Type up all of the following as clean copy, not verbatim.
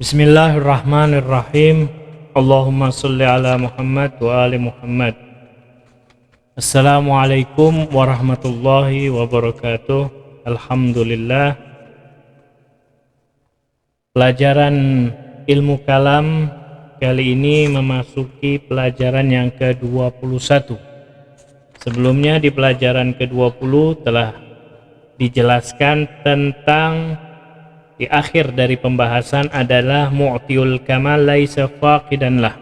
Bismillahirrahmanirrahim. Allahumma salli ala Muhammad wa ali Muhammad. Assalamualaikum warahmatullahi wabarakatuh. Alhamdulillah. Pelajaran ilmu kalam kali ini memasuki pelajaran yang ke-21. Sebelumnya di pelajaran ke-20 telah dijelaskan tentang di akhir dari pembahasan adalah mu'tiul kamal laisa faqidan lah.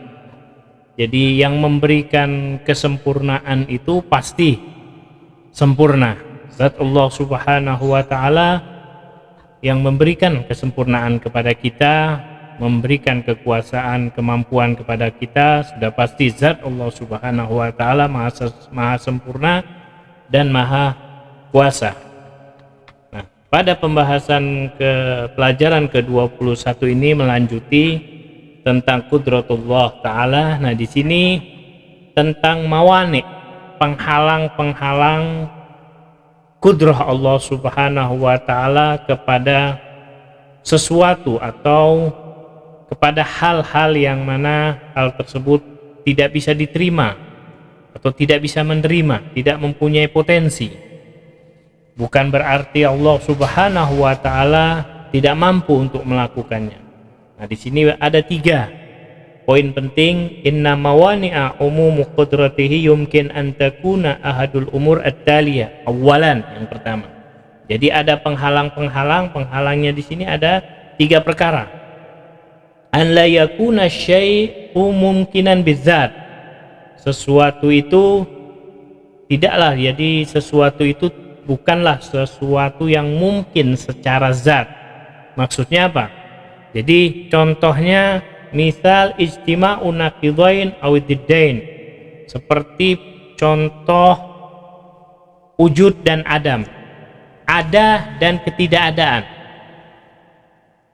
Jadi yang memberikan kesempurnaan itu pasti sempurna. Zat Allah Subhanahu wa taala yang memberikan kesempurnaan kepada kita, memberikan kekuasaan, kemampuan kepada kita, sudah pasti zat Allah Subhanahu wa taala maha sempurna dan maha kuasa. Pada pembahasan pelajaran ke-21 ini melanjuti tentang qudratullah ta'ala. Nah, di sini tentang mawani, penghalang-penghalang kudrah Allah Subhanahu wa taala kepada sesuatu atau kepada hal-hal yang mana hal tersebut tidak bisa diterima atau tidak bisa menerima, tidak mempunyai potensi. Bukan berarti Allah Subhanahu wa taala tidak mampu untuk melakukannya. Nah, di sini ada 3 poin penting. Inna mawani'a umumu qudratihi yumkin an takuna ahadul umur at-taliyah. Awalan, yang pertama. Jadi ada penghalangnya di sini ada 3 perkara. An la yakuna syai'u mumkinan bizzat. Sesuatu itu tidaklah, jadi sesuatu itu bukanlah sesuatu yang mungkin secara zat. Maksudnya apa? Jadi contohnya misal ijtima'u naqidain aw diddain, seperti contoh wujud dan adam, ada dan ketidakadaan.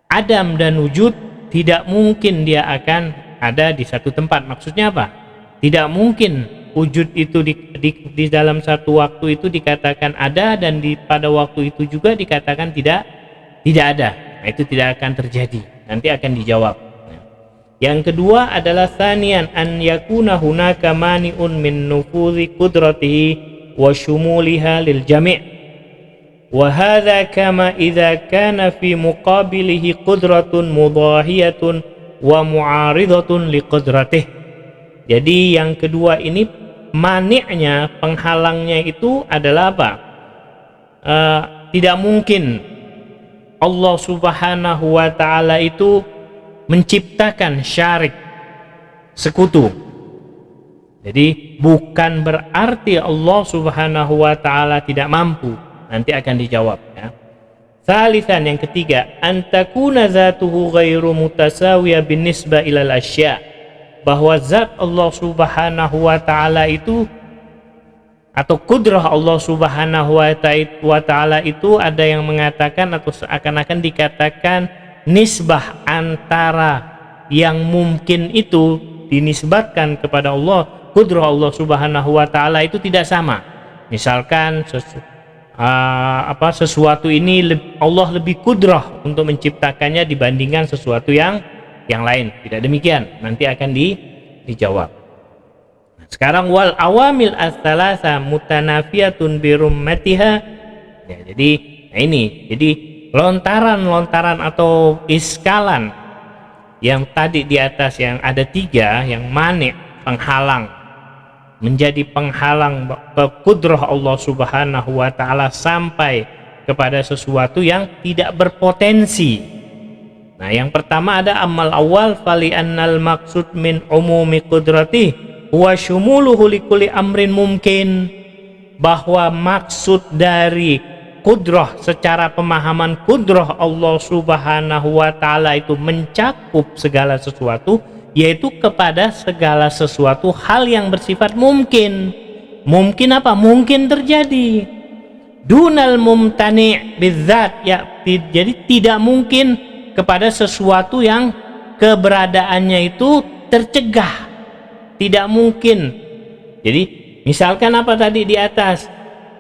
Adam dan wujud tidak mungkin dia akan ada di satu tempat. Maksudnya apa? Tidak mungkin wujud itu di dalam satu waktu itu dikatakan ada dan pada waktu itu juga dikatakan tidak ada. Nah, itu tidak akan terjadi. Nanti akan dijawab. Yang kedua adalah tsaniyan an yakuna hunaka mani'un min nufuzi qudratihi wa syumuliha lil jami'. Wa hadza kama idza kana fi muqabilihi qudratun mudahiyatun wa mu'aridatun li qudratihi. Jadi yang kedua ini maniknya, penghalangnya itu adalah apa? Tidak mungkin Allah Subhanahu wa taala itu menciptakan syarik, sekutu. Jadi bukan berarti Allah Subhanahu wa taala tidak mampu. Nanti akan dijawab ya. Salisan, yang ketiga, antakuna zatuhu ghairu mutasawiyah binisbah ilal asya'. Bahwa zat Allah Subhanahu wa taala itu atau kudrah Allah Subhanahu wa taala itu ada yang mengatakan atau seakan-akan dikatakan nisbah antara yang mungkin itu dinisbatkan kepada Allah, kudrah Allah Subhanahu wa taala itu tidak sama. Misalkan sesuatu ini Allah lebih kudrah untuk menciptakannya dibandingkan sesuatu yang lain. Tidak demikian, nanti akan dijawab. Sekarang wal awamil as-salasa mutanafiyatun birummatiha. Ya, jadi jadi lontaran atau iskalan yang tadi di atas yang ada 3, yang mani, penghalang, menjadi penghalang kudrah Allah Subhanahu wa taala sampai kepada sesuatu yang tidak berpotensi. Nah, yang pertama ada amal awal fali annal maksud min umumi qudrati wa syumuluhu likulli amrin mungkin, bahwa maksud dari kudrah secara pemahaman kudrah Allah Subhanahu wa taala itu mencakup segala sesuatu, yaitu kepada segala sesuatu hal yang bersifat mungkin. Mungkin apa? Mungkin terjadi. Dunal mumtani' bizzat, ya, jadi tidak mungkin kepada sesuatu yang keberadaannya itu tercegah, tidak mungkin. Jadi misalkan apa tadi di atas,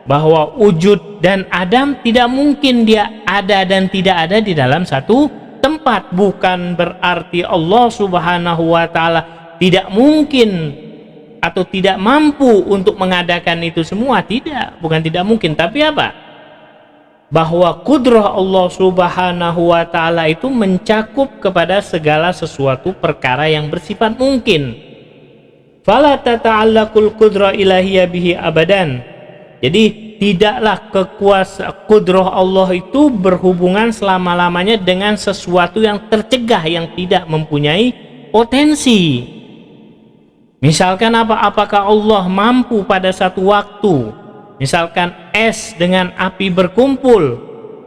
bahwa wujud dan adam tidak mungkin dia ada dan tidak ada di dalam satu tempat. Bukan berarti Allah Subhanahu wa Ta'ala tidak mungkin atau tidak mampu untuk mengadakan itu semua. Tidak, bukan tidak mungkin, tapi apa? Bahwa kudrah Allah Subhanahu wa Ta'ala itu mencakup kepada segala sesuatu perkara yang bersifat mungkin. Fala tata'allaqul qudrah ilahiyah bihi abadan. Jadi tidaklah kudrah Allah itu berhubungan selama-lamanya dengan sesuatu yang tercegah, yang tidak mempunyai potensi. Misalkan apakah Allah mampu pada satu waktu, misalkan es dengan api berkumpul,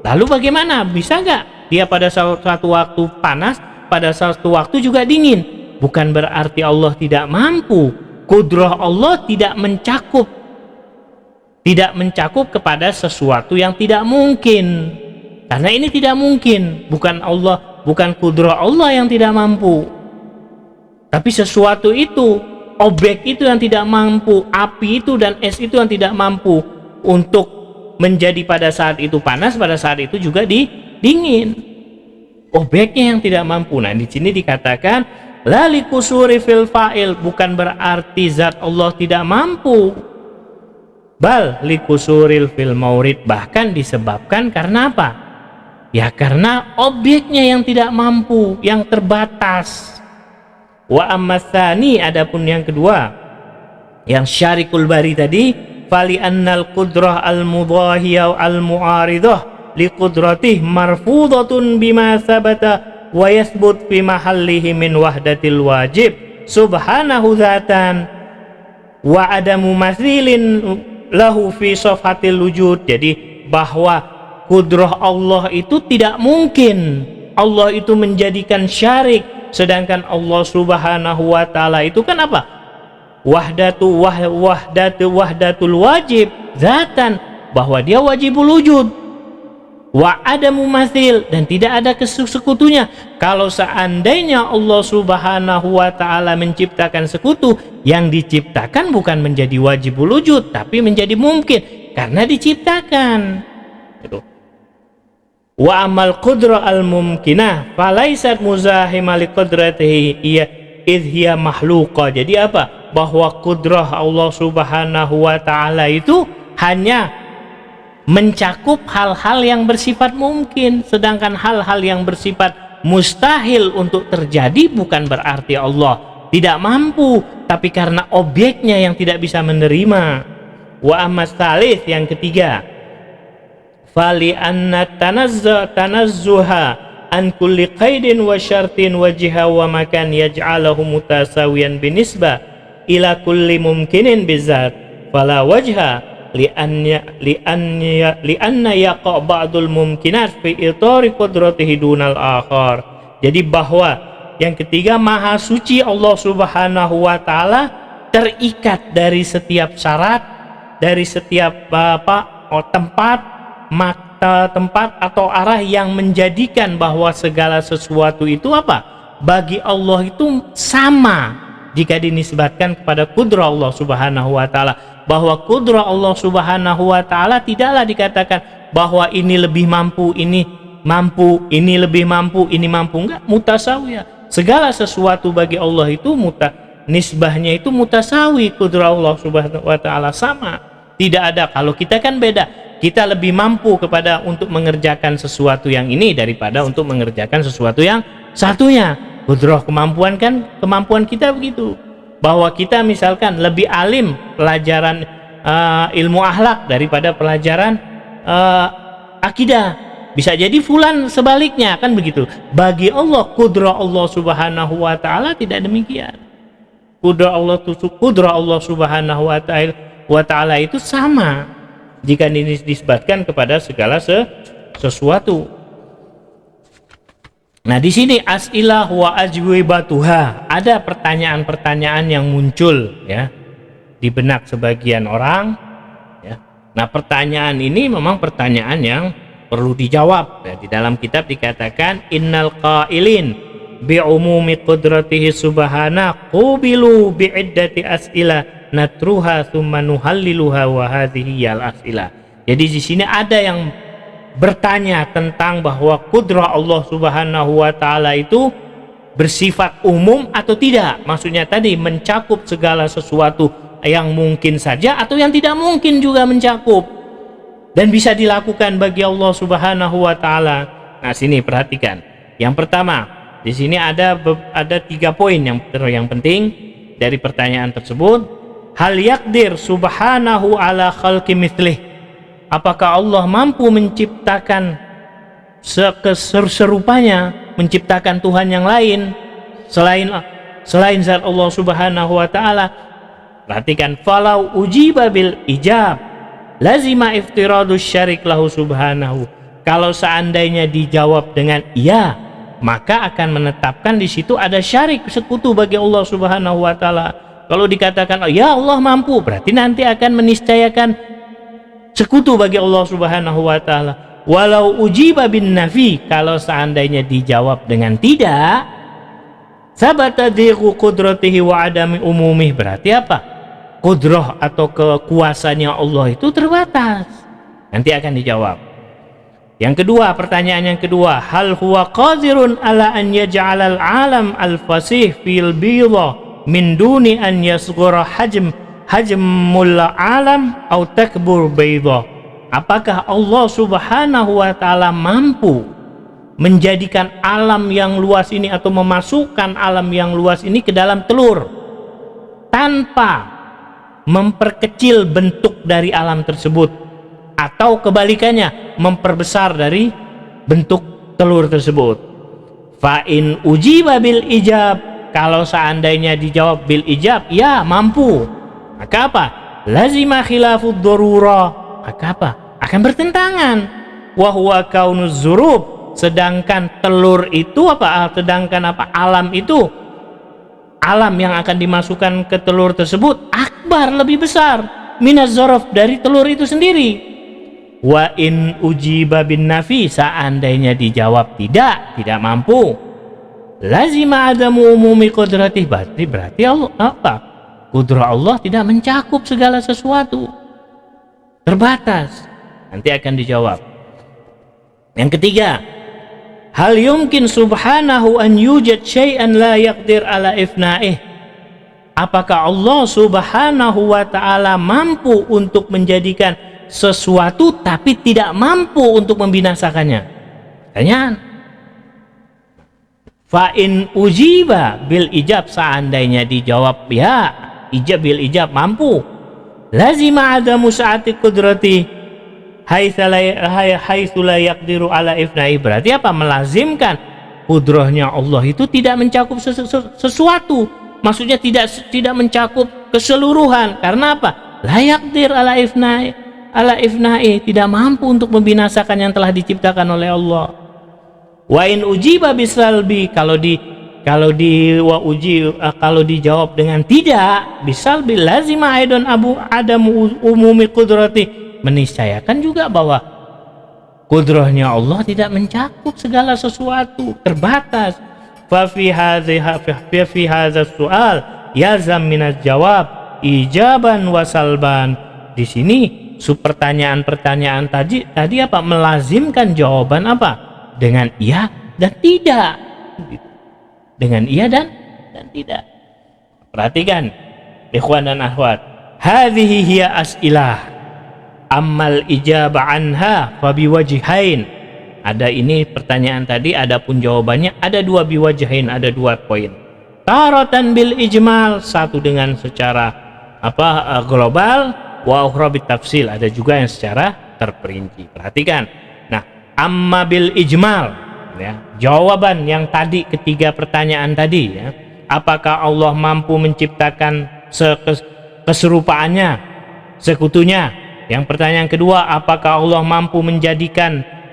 lalu bagaimana? Bisa nggak dia pada satu waktu panas, pada satu waktu juga dingin? Bukan berarti Allah tidak mampu. Kudrah Allah tidak mencakup kepada sesuatu yang tidak mungkin, karena ini tidak mungkin. Bukan kudrah Allah yang tidak mampu, tapi sesuatu itu, objek itu yang tidak mampu, api itu dan es itu yang tidak mampu untuk menjadi pada saat itu panas, pada saat itu juga dingin. Objeknya yang tidak mampu. Nah, di sini dikatakan la likusuri fil fa'il, bukan berarti zat Allah tidak mampu. Bal likusuril fil maurid, bahkan disebabkan karena apa? Ya karena objeknya yang tidak mampu, yang terbatas. Wa ammatsani, adapun yang kedua, yang syarikul bari tadi, fali annal qudrah al mudahiyah al mu'aridah li qudratih marfudatun bima sabata wa yathbut fi mahallihi min wahdatil wajib subhanahu dzatan wa adamu mathilin lahu fi safhatil wujud. Jadi bahwa kudrah Allah itu tidak mungkin Allah itu menjadikan syarik, sedangkan Allah Subhanahu wa Ta'ala itu kan apa? Wahdatul wajib zatan, bahwa dia wajibul wujud. Wa adamu mathil, dan tidak ada sekutunya. Kalau seandainya Allah Subhanahu wa Ta'ala menciptakan sekutu, yang diciptakan bukan menjadi wajibul wujud, tapi menjadi mungkin karena diciptakan. Wa amal qudrah al mumkinah falaisat muzahimah li qudratihi idh hiya makhluqah. Jadi apa? Bahwa kudrah Allah Subhanahu wa Ta'ala itu hanya mencakup hal-hal yang bersifat mungkin, sedangkan hal-hal yang bersifat mustahil untuk terjadi bukan berarti Allah tidak mampu, tapi karena objeknya yang tidak bisa menerima. Wa ammas tsalits, yang ketiga, fali anna tanazzuha an kulli qaidin wa syartin wa jiha wa makan yaj'alahu mutasawiyan binisbah ila kulli mumkinin bizat fala wajha li'anna yaqa' ba'dul mumkinat fi itari qudratihi dunal akhar. Jadi bahwa yang ketiga, maha suci Allah Subhanahu wa Ta'ala terikat dari setiap syarat, dari setiap tempat atau arah yang menjadikan bahwa segala sesuatu itu apa? Bagi Allah itu sama jika dinisbatkan kepada kudrah Allah Subhanahu wa Ta'ala. Bahwa kudrah Allah Subhanahu wa Ta'ala tidaklah dikatakan bahwa ini lebih mampu, ini mampu, ini lebih mampu, ini mampu. Enggak, mutasawiyah. Segala sesuatu bagi Allah itu nisbahnya itu mutasawi. Kudrah Allah Subhanahu wa Ta'ala sama. Tidak ada. Kalau kita kan beda, kita lebih mampu untuk mengerjakan sesuatu yang ini daripada untuk mengerjakan sesuatu yang satunya. Kudrah kemampuan kita begitu, bahwa kita misalkan lebih alim pelajaran ilmu akhlak daripada pelajaran akidah. Bisa jadi fulan sebaliknya, kan begitu. Bagi Allah, kudrah Allah Subhanahu wa Ta'ala tidak demikian. Kudrah Allah Subhanahu wa Ta'ala itu sama jika dinisbatkan kepada segala sesuatu. Nah, di sini as'ilah wa ajwibatuha, ada pertanyaan-pertanyaan yang muncul ya di benak sebagian orang ya. Nah, pertanyaan ini memang pertanyaan yang perlu dijawab ya. Di dalam kitab dikatakan innal qailin bi umumi qudratihi subhana qubilu bi iddati as'ila natruha thumma nuhalliluha wa hadhihi al as'ila. Jadi di sini ada yang bertanya tentang bahwa kudrah Allah Subhanahu wa taala itu bersifat umum atau tidak. Maksudnya tadi mencakup segala sesuatu yang mungkin saja atau yang tidak mungkin juga mencakup dan bisa dilakukan bagi Allah Subhanahu wa taala. Nah, sini perhatikan. Yang pertama, di sini ada 3 poin yang penting dari pertanyaan tersebut. Hal yakdir subhanahu ala khalqi mithlih. Apakah Allah mampu menciptakan serupanya, menciptakan Tuhan yang lain selain zat Allah Subhanahu wa taala? Perhatikan, falau ujiba bil ijab lazima iftiradus syarik lahu subhanahu. Kalau seandainya dijawab dengan iya, maka akan menetapkan di situ ada syarik, sekutu bagi Allah Subhanahu wa taala. Kalau dikatakan oh, ya Allah mampu, berarti nanti akan meniscayakan sekutu bagi Allah Subhanahu wa taala. Walau ujiba bin nafi, kalau seandainya dijawab dengan tidak, sabata dhiqu qudratihi wa adami umumih, berarti apa? Kudrah atau kekuasaannya Allah itu terbatas. Nanti akan dijawab. Yang kedua, pertanyaan yang kedua, hal huwa qadirun ala an yaj'alal alam al-fasih fil bidha min duni an yasghura hajmul alam atau takbur bayda. Apakah Allah Subhanahu wa taala mampu menjadikan alam yang luas ini atau memasukkan alam yang luas ini ke dalam telur tanpa memperkecil bentuk dari alam tersebut, atau kebalikannya memperbesar dari bentuk telur tersebut? Fa in ujiba bil ijab, kalau seandainya dijawab bil ijab, ya mampu, maka apa? Lazima khilafud darura, maka apa? Akan bertentangan. Wa huwa kaunuz zurub, sedangkan telur itu apa? Sedangkan apa? Alam itu, alam yang akan dimasukkan ke telur tersebut akbar, lebih besar, minaz zaraf, dari telur itu sendiri. Wa in ujiba bin nafi, seandainya dijawab tidak mampu, lazima adamu umumi qudratih, berarti Allah apa? Kudrah Allah tidak mencakup segala sesuatu, terbatas. Nanti akan dijawab. Yang ketiga, hal yumkin subhanahu an yujad syai'an la yaqdir ala ifna'ih. Apakah Allah Subhanahu wa ta'ala mampu untuk menjadikan sesuatu tapi tidak mampu untuk membinasakannya? Pertanyaan. Fa in ujiba bil ijab, seandainya dijawab ya ijab bil ijab mampu, lazima adamu sa'ati qudrati haitsu la yaqdiru ala ifna'i, berarti apa? Melazimkan kudrahnya Allah itu tidak mencakup sesuatu, maksudnya tidak mencakup keseluruhan. Karena apa? La yaqdir ala ifna'i, tidak mampu untuk membinasakan yang telah diciptakan oleh Allah. Wa in ujiba bisalbi, kalau dijawab dengan tidak, bisalbi lazima aidon adamu umumi qudrati, meniscayakan juga bahwa kudrahnya Allah tidak mencakup segala sesuatu, terbatas. Fa fi hadza soal yazam minaz jawab ijaban wa salban. Di sini pertanyaan tadi apa? Melazimkan jawaban apa? Dengan iya dan tidak. Dengan iya dan tidak. Perhatikan ikhwan dan akhwat, hadhihi hiya as'ilah ammal ijabah anha fabiwajhain. Ada ini pertanyaan tadi, adapun jawabannya ada 2 biwajhain, ada 2 poin. Taratan bil ijmal, satu dengan secara global, wa ukhra bit tafsil, ada juga yang secara terperinci. Perhatikan. Nah, amma bil ijmal, ya, jawaban yang tadi ketiga pertanyaan tadi, ya, apakah Allah mampu menciptakan keserupaannya, sekutunya? Yang pertanyaan kedua, apakah Allah mampu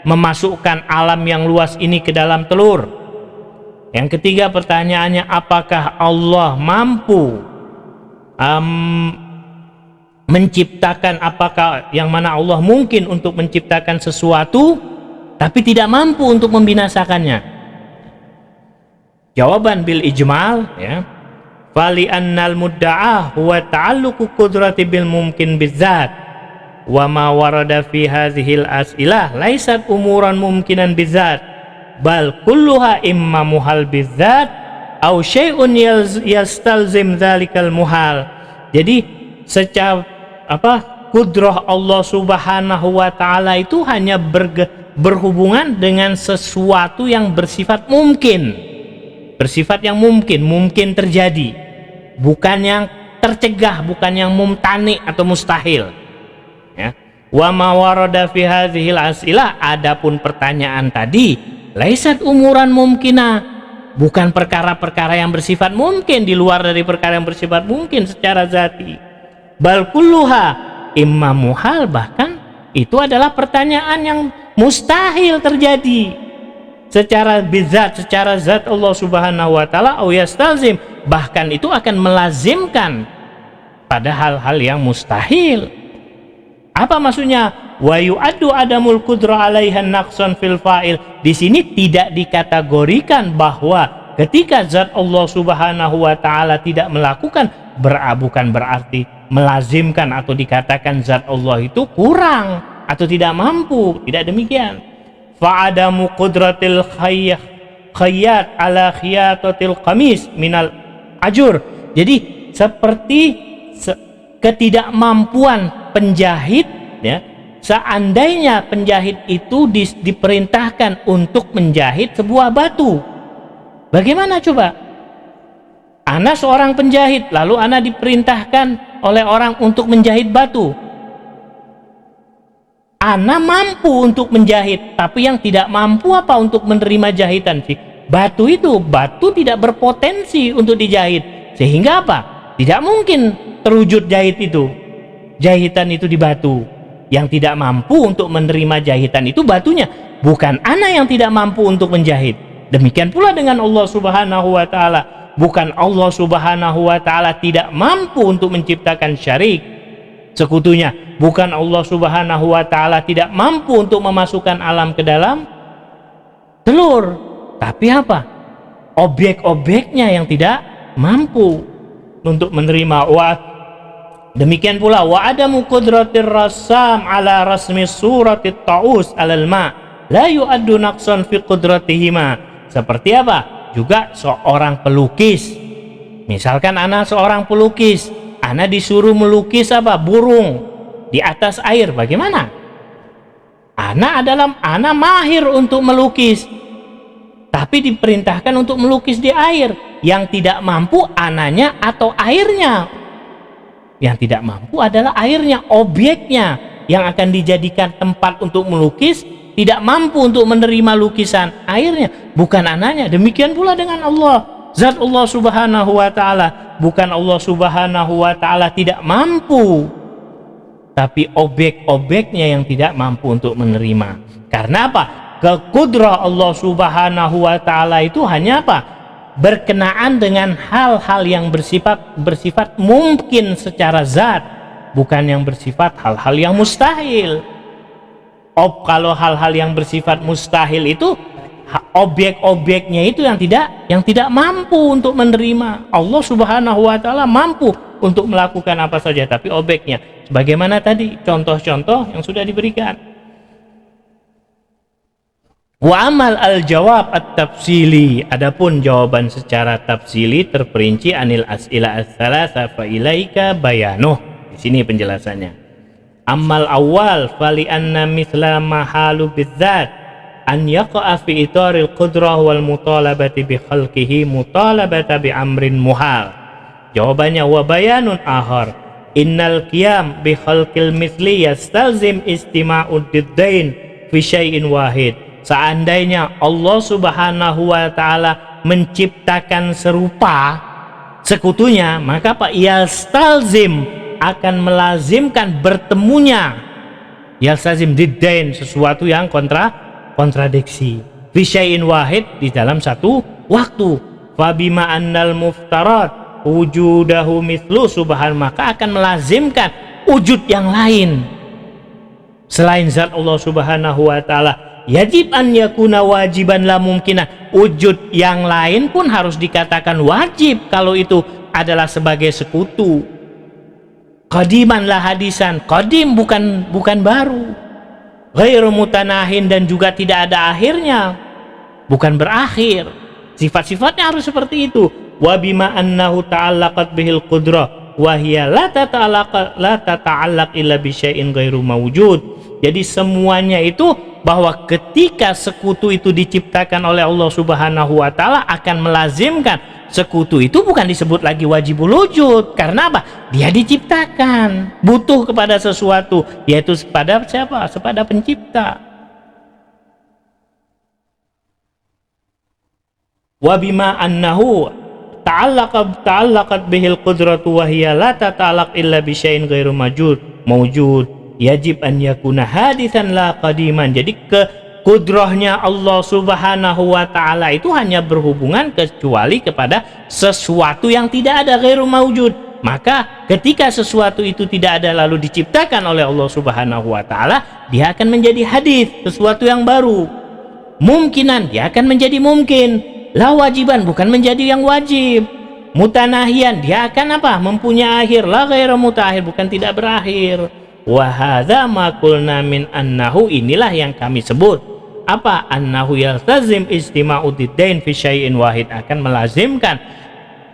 memasukkan alam yang luas ini ke dalam telur? Yang ketiga pertanyaannya, apakah Allah mampu menciptakan, apakah yang mana Allah mungkin untuk menciptakan sesuatu tapi tidak mampu untuk membinasakannya? Jawaban bil ijmal, ya, fali annal mudda'ah huwa ta'alluqu qudrati bil mumkin bizzat wa ma warada fi hadhil as'ilah laisat umuran mumkinan bidzat bal kulluha imma muhal bidzat au syai'un yastalzim dzalikal muhal. Jadi secara kudrah Allah Subhanahu wa taala itu hanya berhubungan dengan sesuatu yang bersifat mungkin. Bersifat yang mungkin terjadi. Bukan yang tercegah, bukan yang mumtani atau mustahil. Ya. Wa ma warada fi hadhil as'ilah, adapun pertanyaan tadi laisat umuran mumkinah, bukan perkara-perkara yang bersifat mungkin, di luar dari perkara yang bersifat mungkin secara zati. Bal kulluha imma muhal, bahkan itu adalah pertanyaan yang mustahil terjadi secara bizat, secara zat Allah Subhanahu wa taala, au yastalzim, bahkan itu akan melazimkan pada hal-hal yang mustahil. Apa maksudnya? Wa yu'addu adamul qudrah 'alaiha naqsan fil fa'il. Di sini tidak dikategorikan bahwa ketika zat Allah Subhanahu wa taala tidak melakukan, bukan berarti melazimkan atau dikatakan zat Allah itu kurang atau tidak mampu. Tidak demikian. Fa'adamu qudratil khayyat ala khiyatatil qamis minal ajur. Jadi seperti ketidakmampuan penjahit, ya, seandainya penjahit itu diperintahkan untuk menjahit sebuah batu, bagaimana coba? Ana seorang penjahit, lalu ana diperintahkan oleh orang untuk menjahit batu. Ana mampu untuk menjahit, tapi yang tidak mampu apa untuk menerima jahitan sih? Batu itu, batu tidak berpotensi untuk dijahit, sehingga apa? Tidak mungkin terwujud jahit itu, jahitan itu di batu. Yang tidak mampu untuk menerima jahitan itu batunya, bukan ana yang tidak mampu untuk menjahit. Demikian pula dengan Allah Subhanahu wa taala, bukan Allah Subhanahu wa taala tidak mampu untuk menciptakan syarik, sekutunya, bukan Allah Subhanahu wa taala tidak mampu untuk memasukkan alam ke dalam telur, tapi apa? Objek-objeknya yang tidak mampu untuk menerima. Demikian pula wa adamu qudratir rassam ala rasmi suratit ta'us alal ma la yu'addu naqsan fi qudratihima. Seperti apa? Juga seorang pelukis. Misalkan ana seorang pelukis, ana disuruh melukis apa? Burung di atas air. Bagaimana? Ana mahir untuk melukis, tapi diperintahkan untuk melukis di air. Yang tidak mampu ananya atau airnya? Yang tidak mampu adalah airnya, objeknya yang akan dijadikan tempat untuk melukis tidak mampu untuk menerima lukisan, airnya, bukan ananya. Demikian pula dengan Allah, zat Allah Subhanahu wa taala, bukan Allah Subhanahu wa taala tidak mampu, tapi objek-objeknya yang tidak mampu untuk menerima. Karena apa? Kekudrah Allah Subhanahu wa taala itu hanya apa? Berkenaan dengan hal-hal yang bersifat mungkin secara zat, bukan yang bersifat hal-hal yang mustahil. Kalau hal-hal yang bersifat mustahil itu objek-objeknya itu yang tidak mampu untuk menerima. Allah Subhanahu wa taala mampu untuk melakukan apa saja, tapi objeknya sebagaimana tadi contoh-contoh yang sudah diberikan. Wa amal al-jawab at-tafsili, adapun jawaban secara tafsili terperinci anil as'ila as-salasa fa ilaika bayanuh. Di sini penjelasannya. Amal awal fali anna mithla mahalu bidzat an yaqa'a fi itaril qudrah wal mutalabati bi khalqihi mutalabata bi amrin muhal. Jawabannya wa bayanun akhar innal qiyam bi khalqil mithli yastalzim istima'ud diddain fi syai'in wahid. Seandainya Allah Subhanahu wa taala menciptakan serupa sekutunya, maka Pak yastalzim akan melazimkan bertemunya, yastalzim diddain, sesuatu yang kontradiksi, fi syai'in wahid, di dalam satu waktu. Fa bima annal muftarat wujudahu mithlu subhan, maka akan melazimkan wujud yang lain selain zat Allah Subhanahu wa taala. Yajib an yakuna wajiban la mumkinah, wujud yang lain pun harus dikatakan wajib kalau itu adalah sebagai sekutu. Qadiman la hadisan, qadim bukan baru, ghairu mutanahin dan juga tidak ada akhirnya, bukan berakhir. Sifat-sifatnya harus seperti itu. Wa bima annahu ta'allaqat bihil qudrah wa hiya la tata'allaq illa bi syai'in ghairu mawjud. Jadi semuanya itu bahwa ketika sekutu itu diciptakan oleh Allah Subhanahu wa taala akan melazimkan sekutu itu bukan disebut lagi wajibul wujud. Karena apa? Dia diciptakan, butuh kepada sesuatu, yaitu kepada siapa? Kepada pencipta. Wa bima annahu ta'allaqat bihil qudratu wa hiya la tata'allaq illa bi syai'in ghairu mawjud yajib an yakuna hadisan la qadiman. Jadi kudrahnya Allah Subhanahu wa taala itu hanya berhubungan kecuali kepada sesuatu yang tidak ada, ghairu mawjud. Maka ketika sesuatu itu tidak ada lalu diciptakan oleh Allah Subhanahu wa taala, dia akan menjadi hadis, sesuatu yang baru. Mungkinan, dia akan menjadi mungkin. La wajiban, bukan menjadi yang wajib. Mutanahian, dia akan apa? Mempunyai akhir. La ghairu mutaakhir, bukan tidak berakhir. Wa hadza ma qulna min annahu, inilah yang kami sebut apa? Annahu yaltazim istima'u diddain fi syai'in wahid, akan melazimkan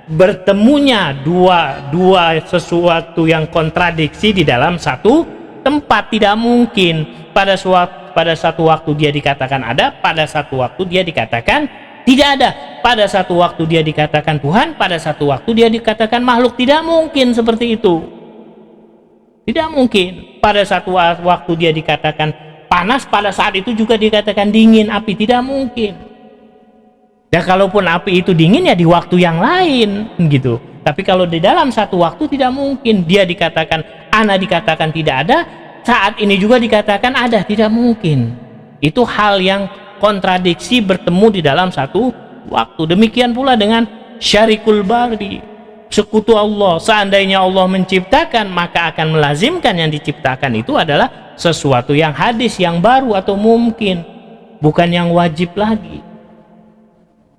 bertemunya dua sesuatu yang kontradiksi di dalam satu tempat. Tidak mungkin pada satu waktu dia dikatakan ada, pada satu waktu dia dikatakan tidak ada. Pada satu waktu dia dikatakan Tuhan, pada satu waktu dia dikatakan makhluk. Tidak mungkin seperti itu. Tidak mungkin. Pada satu waktu dia dikatakan panas, pada saat itu juga dikatakan dingin, api. Tidak mungkin. Dan kalaupun api itu dingin ya di waktu yang lain gitu. Tapi kalau di dalam satu waktu tidak mungkin. Dia dikatakan ana, dikatakan tidak ada, saat ini juga dikatakan ada. Tidak mungkin. Itu hal yang kontradiksi bertemu di dalam satu waktu. Demikian pula dengan syarikul bari, sekutu Allah. Seandainya Allah menciptakan, maka akan melazimkan yang diciptakan itu adalah sesuatu yang hadis, yang baru atau mungkin, bukan yang wajib lagi.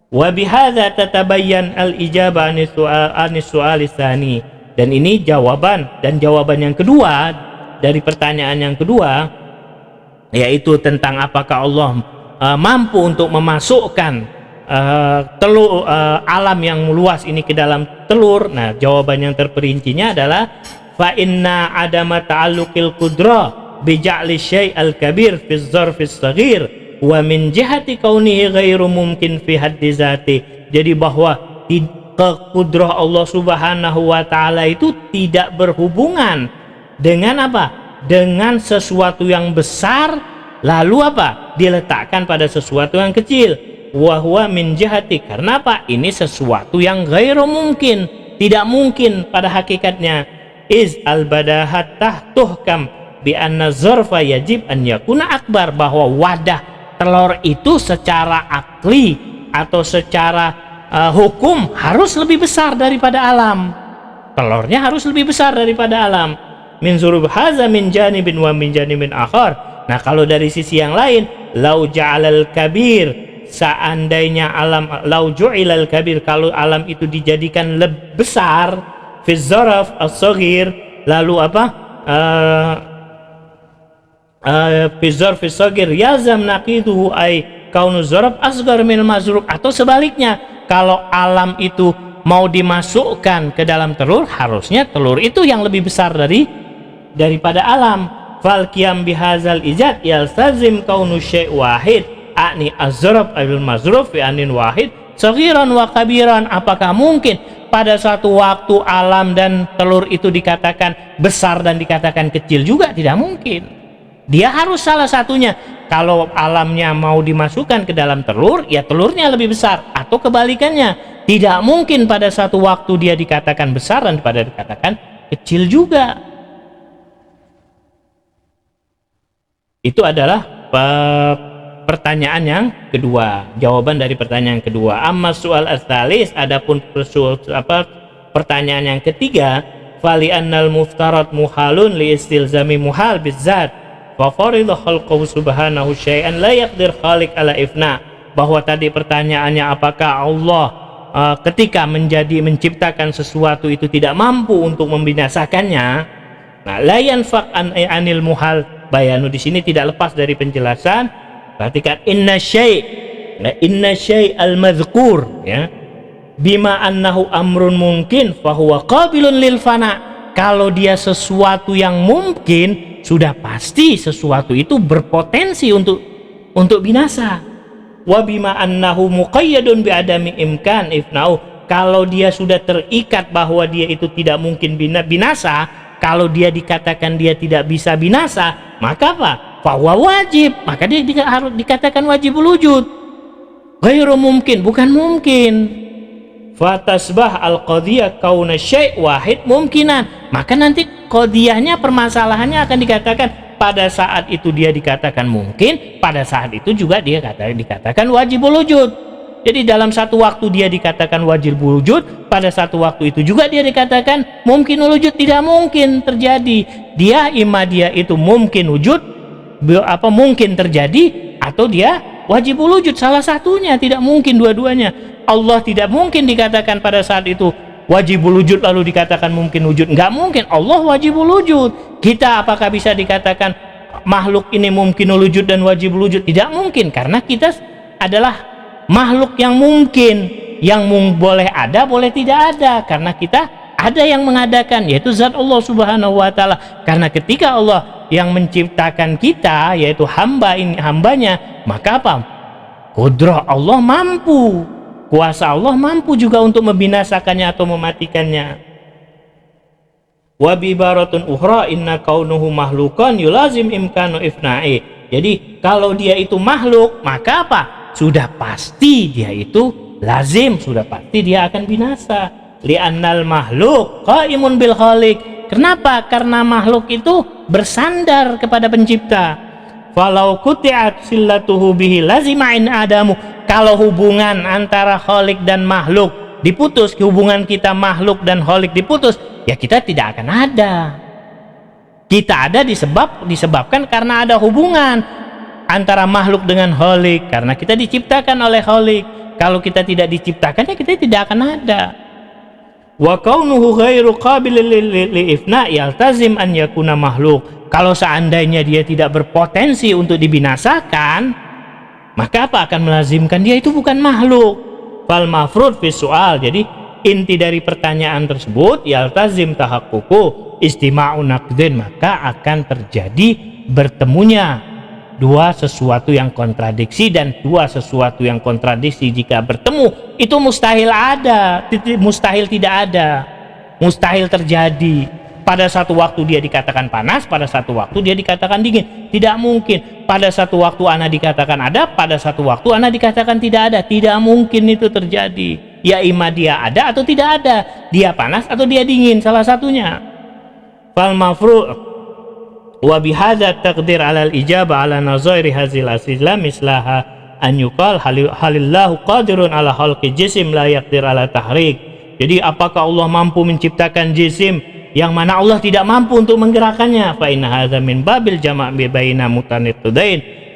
Wa bihadza tatabayyan al-ijabah anis su'al tsani. Dan ini jawaban yang kedua dari pertanyaan yang kedua, yaitu tentang apakah Allah mampu untuk memasukkan alam yang luas ini ke dalam telur. Nah, jawaban yang terperincinya adalah fa inna adama ta'alluqil qudrah bi ja'li syai'al kabir fi dzarfis shaghir wa min jihati kaunihi ghairu mumkin fi haddi zati. Jadi bahwa kudrah Allah Subhanahu wa taala itu tidak berhubungan dengan apa? Dengan sesuatu yang besar lalu apa? Diletakkan pada sesuatu yang kecil. Wa huwa min jihati, karena apa? Ini sesuatu yang ghairu mungkin, tidak mungkin pada hakikatnya. Iz al-badahat tahtuhkam bi anna zarfa yajib an yakuna akbar, bahwa wadah telur itu secara akli atau secara hukum harus lebih besar daripada alam. Telurnya harus lebih besar daripada alam. Min zurub haza min janibin wa min janibin akhar. Nah, kalau dari sisi yang lain, lau ja'alal kabir, seandainya alam, lau ju'ilal kabir, kalau alam itu dijadikan lebih besar, fi dzaraf as-shaghir, lalu apa? Fi dzarf as-shaghir yazam naqiduhu ay kaunu dzaraf asghar min mazrub, atau sebaliknya, kalau alam itu mau dimasukkan ke dalam telur, harusnya telur itu yang lebih besar daripada alam. Fal qiyam bihazal ijad yaltazim kaunu syai' wahid ani azrab abil mazruf fi anin wahid saghiran wa kabiran. Apakah mungkin pada suatu waktu alam dan telur itu dikatakan besar dan dikatakan kecil juga? Tidak mungkin. Dia harus salah satunya. Kalau alamnya mau dimasukkan ke dalam telur, ya telurnya lebih besar, atau kebalikannya. Tidak mungkin pada satu waktu dia dikatakan besar dan pada dikatakan kecil juga. Itu adalah pertanyaan yang kedua, jawaban dari pertanyaan yang kedua. Amma soal as-salis, adapun pertanyaan yang ketiga, fali annal muftarat muhalun li istilzami muhal bizzat wa farida khalqahu subhanahu syai'an la yaqdir khaliq ala ifna. Bahwa tadi pertanyaannya apakah Allah ketika menciptakan sesuatu itu tidak mampu untuk membinasakannya, Nah, la yanfaq anil muhal bayanu di sini tidak lepas dari penjelasan. Perhatikan inna syai' al-madhkur, ya, bima annahu amrun mungkin fahuwa qabilun lil fana. Kalau dia sesuatu yang mungkin, sudah pasti sesuatu itu berpotensi untuk binasa. Wa bima annahu muqayyadun bi adami imkan ifna'u. Kalau dia sudah terikat bahwa dia itu tidak mungkin binasa, kalau dia dikatakan dia tidak bisa binasa, maka apa? Fahuwa wajib, maka dia harus dikatakan wajibul wujud. Ghairu mungkin, bukan mungkin. Fatasbah al-qadiyah kauna syai' wahid mungkinan. Maka nanti qadiyahnya, permasalahannya akan dikatakan pada saat itu dia dikatakan mungkin, pada saat itu juga dia dikatakan wajibul wujud. Jadi dalam satu waktu dia dikatakan wajibul wujud, pada satu waktu itu juga dia dikatakan mungkinul wujud, tidak mungkin terjadi. Dia itu mungkin wujud, mungkin terjadi, atau dia wajibul wujud, salah satunya, tidak mungkin dua-duanya. Allah tidak mungkin dikatakan pada saat itu wajibul wujud lalu dikatakan mungkin wujud, nggak mungkin. Allah wajibul wujud. Kita apakah bisa dikatakan makhluk ini mungkinul wujud dan wajibul wujud? Tidak mungkin, karena kita adalah makhluk yang mungkin, yang boleh ada boleh tidak ada, karena kita ada yang mengadakan, yaitu zat Allah subhanahu wa ta'ala. Karena ketika Allah yang menciptakan kita, yaitu hambanya, maka apa? Kudrah Allah mampu, kuasa Allah mampu juga untuk membinasakannya atau mematikannya. Wa bi ibaratun ukhra inna kaunuhu mahlukan yulazim imkanu ifna'i. Jadi kalau dia itu makhluk, maka apa? Sudah pasti dia itu lazim, sudah pasti dia akan binasa. Li'annal makhluk qaimun bil khaliq. Kenapa? Karena makhluk itu bersandar kepada pencipta. Falau quti'at sillatuhu bihi lazima in adamu. Kalau hubungan antara khalik dan makhluk diputus, hubungan kita makhluk dan khalik diputus, ya kita tidak akan ada. Kita ada disebabkan karena ada hubungan antara makhluk dengan khalik, karena kita diciptakan oleh khalik. Kalau kita tidak diciptakan, ya kita tidak akan ada. Wa kaunuhu ghairu qabil li ifna yaltazim an yakuna makhluk. Kalau seandainya dia tidak berpotensi untuk dibinasakan, maka apa? Akan melazimkan dia itu bukan makhluk. Fal mafrud fi soal. Jadi inti dari pertanyaan tersebut yaltazim tahaqququ istima'u naqdin, maka akan terjadi bertemunya dua sesuatu yang kontradiksi, dan dua sesuatu yang kontradiksi jika bertemu itu mustahil ada, mustahil tidak ada, mustahil terjadi. Pada satu waktu dia dikatakan panas, pada satu waktu dia dikatakan dingin, tidak mungkin. Pada satu waktu ana dikatakan ada, pada satu waktu ana dikatakan tidak ada, tidak mungkin itu terjadi. Ya ima dia ada atau tidak ada, dia panas atau dia dingin, salah satunya. Fal mafru' wa bihadza taqdir 'ala al-ijabah 'ala nazairi hadzal asila mislaha an yuqal halillahu qadirun 'ala khalqi jisim la yaqdir 'ala tahrik. Jadi apakah Allah mampu menciptakan jisim yang mana Allah tidak mampu untuk menggerakkannya? Fa inna hadza min babil jama' bi baina mutanaqqidain.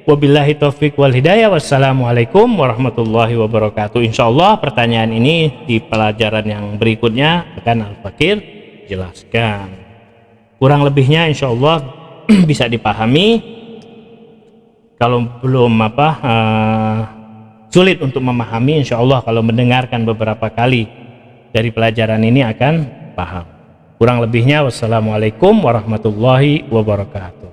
Wabillahi taufik wal hidayah. Wassalamualaikum warahmatullahi wabarakatuh. Insyaallah pertanyaan ini di pelajaran yang berikutnya akan Al-Fakir jelaskan. Kurang lebihnya insyaallah bisa dipahami. Kalau belum sulit untuk memahami, insyaallah kalau mendengarkan beberapa kali dari pelajaran ini akan paham. Kurang lebihnya wassalamualaikum warahmatullahi wabarakatuh.